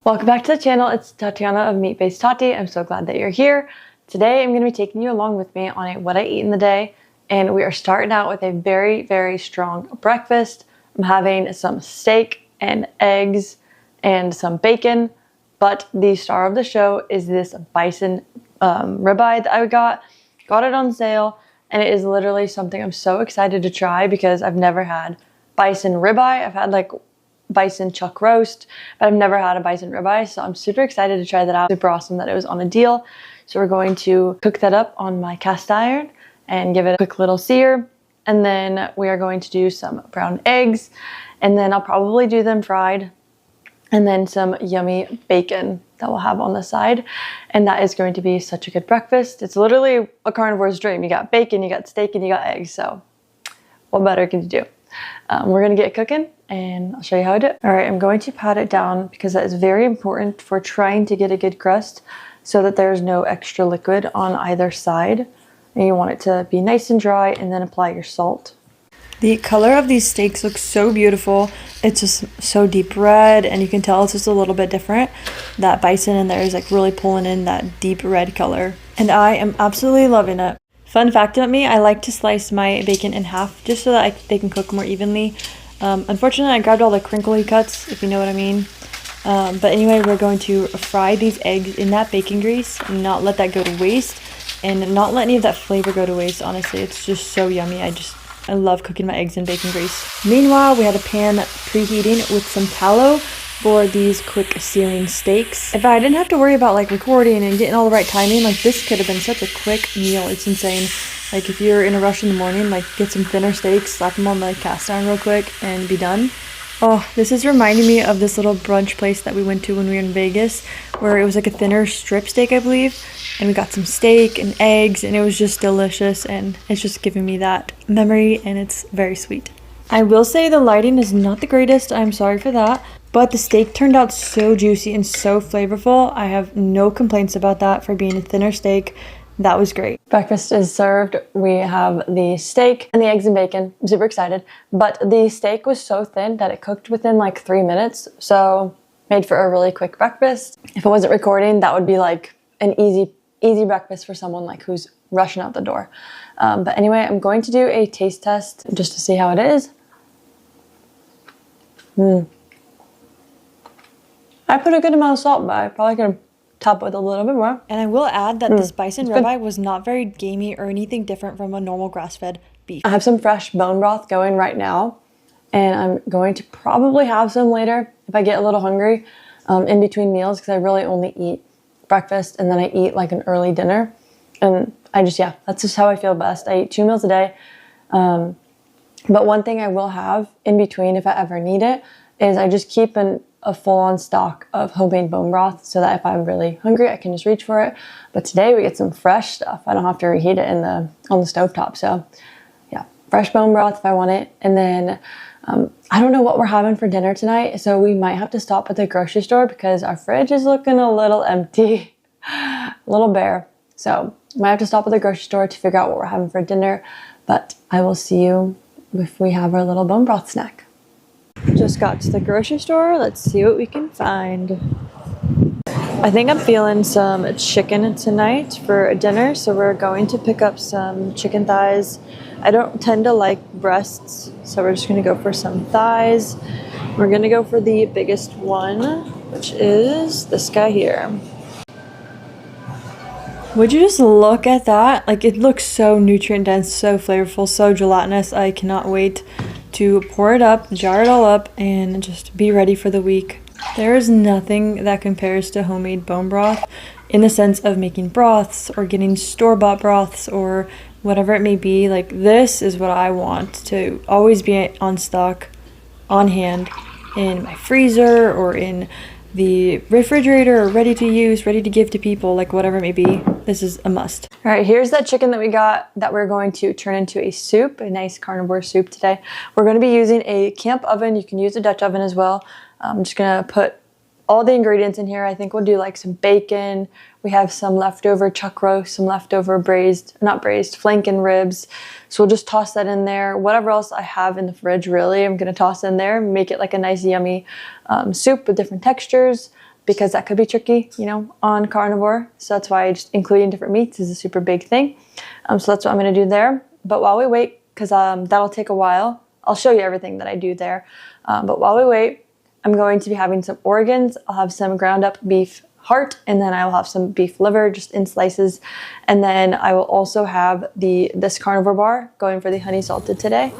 Welcome back to the channel. It's Tatiana of Meat-Based Tati. I'm so glad that you're here. Today I'm going to be taking you along with me on what I eat in the day, and we are starting out with a very, very strong breakfast. I'm having some steak and eggs and some bacon, but the star of the show is this Bison ribeye that I got it on sale, and it is literally something I'm so excited to try because I've never had bison ribeye. I've had like bison chuck roast, but I've never had a bison ribeye, so I'm super excited to try that out. Super awesome that it was on a deal. So we're going to cook that up on my cast iron and give it a quick little sear, and then we are going to do some brown eggs, and then I'll probably do them fried, and then some yummy bacon that we'll have on the side, and that is going to be such a good breakfast. It's literally a carnivore's dream. You got bacon, you got steak, and you got eggs, so what better can you do? We're gonna get cooking and I'll show you how I do it. All right, I'm going to pat it down because that is very important for trying to get a good crust so that there's no extra liquid on either side. And you want it to be nice and dry, and then apply your salt. The color of these steaks looks so beautiful. It's just so deep red, and you can tell it's just a little bit different. That bison in there is like really pulling in that deep red color, and I am absolutely loving it. Fun fact about me, I like to slice my bacon in half just so that they can cook more evenly. Unfortunately, I grabbed all the crinkly cuts, if you know what I mean. But anyway, we're going to fry these eggs in that bacon grease and not let that go to waste, and not let any of that flavor go to waste. Honestly, it's just so yummy. I love cooking my eggs in bacon grease. Meanwhile, we had a pan preheating with some tallow for these quick searing steaks. If I didn't have to worry about like recording and getting all the right timing, like this could have been such a quick meal. It's insane. Like if you're in a rush in the morning, like get some thinner steaks, slap them on the cast iron real quick and be done. Oh, this is reminding me of this little brunch place that we went to when we were in Vegas, where it was like a thinner strip steak, I believe, and we got some steak and eggs, and it was just delicious, and it's just giving me that memory, and it's very sweet. I will say the lighting is not the greatest. I'm sorry for that, but the steak turned out so juicy and so flavorful. I have no complaints about that for being a thinner steak. That was great. Breakfast is served. We have the steak and the eggs and bacon. I'm super excited. But the steak was so thin that it cooked within like 3 minutes. So made for a really quick breakfast. If I wasn't recording, that would be like an easy breakfast for someone like who's rushing out the door. But anyway, I'm going to do a taste test just to see how it is. I put a good amount of salt, but I probably could have top with a little bit more. And I will add that this bison ribeye was not very gamey or anything different from a normal grass-fed beef. I have some fresh bone broth going right now, and I'm going to probably have some later if I get a little hungry in between meals, because I really only eat breakfast and then I eat like an early dinner. And that's just how I feel best. I eat 2 meals a day. But one thing I will have in between if I ever need it is I just keep a full-on stock of homemade bone broth so that if I'm really hungry, I can just reach for it. But today we get some fresh stuff. I don't have to reheat it on the stovetop. So yeah, fresh bone broth if I want it. And then I don't know what we're having for dinner tonight, so we might have to stop at the grocery store because our fridge is looking a little empty, a little bare. So might have to stop at the grocery store to figure out what we're having for dinner. But I will see you if we have our little bone broth snack. Just got to the grocery store. Let's see what we can find. I think I'm feeling some chicken tonight for dinner, so we're going to pick up some chicken thighs. I don't tend to like breasts, so we're just going to go for some thighs. We're going to go for the biggest one, which is this guy here. Would you just look at that? Like, it looks so nutrient dense, so flavorful, so gelatinous. I cannot wait to pour it up, jar it all up, and just be ready for the week. There is nothing that compares to homemade bone broth in the sense of making broths or getting store-bought broths or whatever it may be. Like, this is what I want to always be on stock, on hand, in my freezer or in the refrigerator, or ready to use, ready to give to people, like whatever it may be. This is a must. All right, here's that chicken that we got that we're going to turn into a soup, a nice carnivore soup today. We're going to be using a camp oven. You can use a Dutch oven as well. I'm just going to put all the ingredients in here. I think we'll do like some bacon. We have some leftover chuck roast, some leftover flank ribs. So we'll just toss that in there. Whatever else I have in the fridge, really, I'm going to toss in there, make it like a nice, yummy soup with different textures. because that could be tricky, you know, on carnivore. So that's why just including different meats is a super big thing. So that's what I'm going to do there. But while we wait, because that'll take a while, I'll show you everything that I do there. But while we wait, I'm going to be having some organs. I'll have some ground up beef heart, and then I will have some beef liver just in slices. And then I will also have this carnivore bar going for the honey salted today.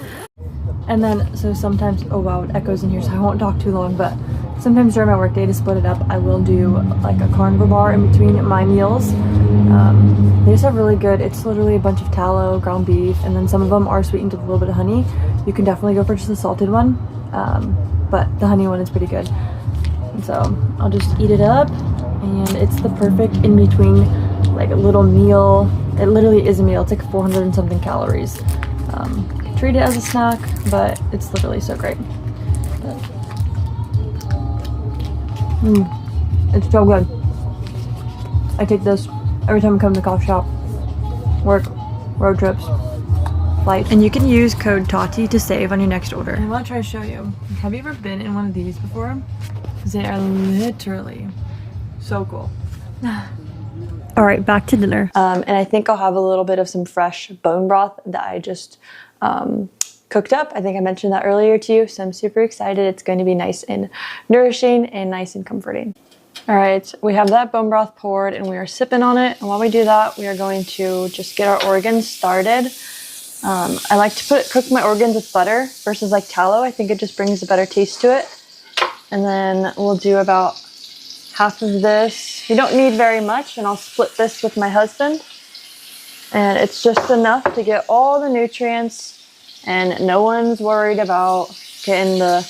And then, so sometimes, oh wow, it echoes in here, so I won't talk too long, but sometimes during my workday to split it up, I will do like a carnivore bar in between my meals. They just have really good, it's literally a bunch of tallow, ground beef, and then some of them are sweetened with a little bit of honey. You can definitely go for just the salted one, but the honey one is pretty good. And so I'll just eat it up, and it's the perfect in between, like a little meal. It literally is a meal. It's like 400 and something calories. Treat it as a snack, but it's literally so great. It's so good. I take this every time I come to the coffee shop, work, road trips, flights. And you can use code TATI to save on your next order. I want to try to show you. Have you ever been in one of these before? Because they are literally so cool. All right, back to dinner. And I think I'll have a little bit of some fresh bone broth that I just cooked up. I think I mentioned that earlier to you, so I'm super excited. It's going to be nice and nourishing and nice and comforting. All right, we have that bone broth poured and we are sipping on it. And while we do that, we are going to just get our organs started. I like to cook my organs with butter versus like tallow. I think it just brings a better taste to it. And then we'll do about half of this. You don't need very much, and I'll split this with my husband. And it's just enough to get all the nutrients, and no one's worried about getting the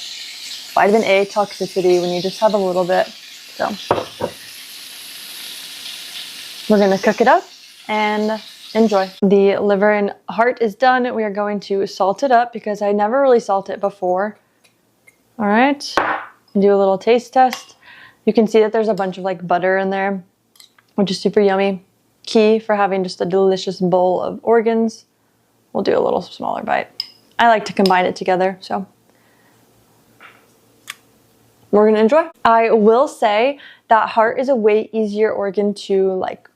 vitamin A toxicity when you just have a little bit. So we're gonna cook it up and enjoy. The liver and heart is done. We are going to salt it up because I never really salt it before. All right, do a little taste test. You can see that there's a bunch of like butter in there, which is super yummy. Key for having just a delicious bowl of organs. We'll do a little smaller bite. I like to combine it together, so we're gonna enjoy. I will say that heart is a way easier organ to like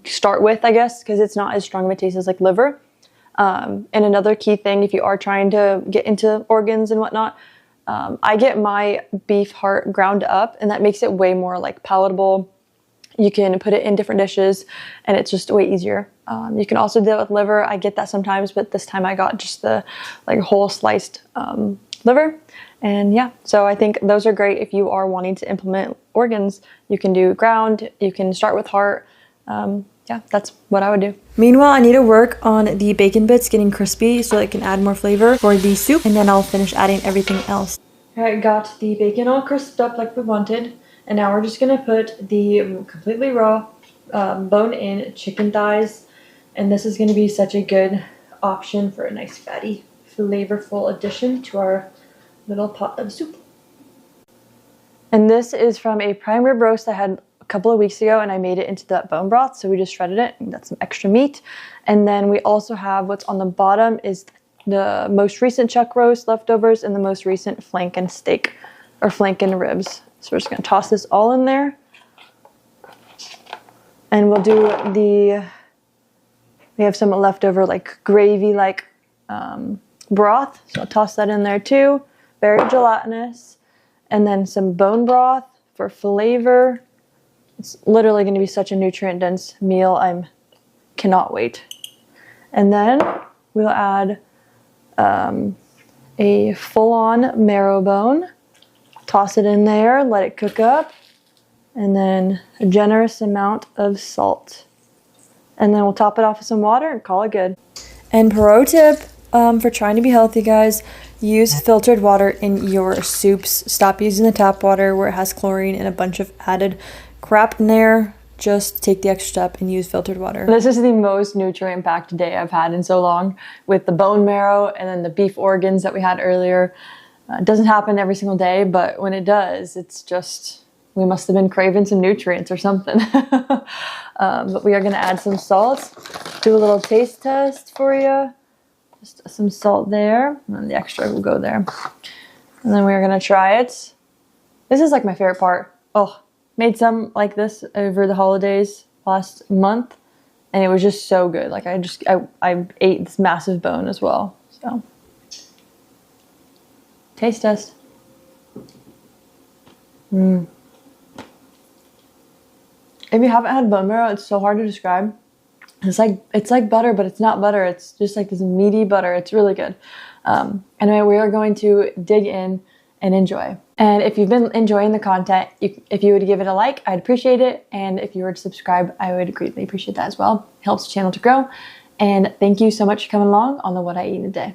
start with, I guess, because it's not as strong of a taste as like liver. And another key thing, if you are trying to get into organs and whatnot, I get my beef heart ground up, and that makes it way more like palatable. You can put it in different dishes, and it's just way easier. You can also do it with liver. I get that sometimes, but this time I got just the like whole sliced liver. And yeah, so I think those are great if you are wanting to implement organs. You can do ground, you can start with heart. Yeah, that's what I would do. Meanwhile, I need to work on the bacon bits getting crispy so it can add more flavor for the soup, and then I'll finish adding everything else. All right, got the bacon all crisped up like we wanted, and now we're just gonna put the completely raw bone-in chicken thighs, and this is gonna be such a good option for a nice fatty, flavorful addition to our little pot of soup. And this is from a prime rib roast I had a couple of weeks ago, and I made it into that bone broth, so we just shredded it, and that's some extra meat. And then we also have what's on the bottom is the most recent chuck roast leftovers and the most recent flanken steak or flanken ribs. So we're just gonna toss this all in there, and we'll do we have some leftover like gravy like broth, so I'll toss that in there too. Very gelatinous. And then some bone broth for flavor. It's literally going to be such a nutrient dense meal. I cannot wait. And then we'll add a full-on marrow bone. Toss it in there, let it cook up, and then a generous amount of salt. And then we'll top it off with some water and call it good. And pro tip for trying to be healthy, guys, use filtered water in your soups. Stop using the tap water where it has chlorine and a bunch of added crap in there. Just take the extra step and use filtered water. This is the most nutrient-packed day I've had in so long, with the bone marrow and then the beef organs that we had earlier. It doesn't happen every single day, but when it does, it's just, we must have been craving some nutrients or something. But we are gonna add some salt, do a little taste test for you. Just some salt there, and then the extra will go there. And then we're gonna try it. This is like my favorite part. Oh, made some like this over the holidays last month, and it was just so good. Like I ate this massive bone as well. So taste test. If you haven't had bone marrow, it's so hard to describe. It's like butter, but it's not butter. It's just like this meaty butter. It's really good. Anyway, we are going to dig in and enjoy. And if you've been enjoying the content, if you would give it a like, I'd appreciate it. And if you were to subscribe, I would greatly appreciate that as well. It helps the channel to grow. And thank you so much for coming along on the What I Eat in a Day.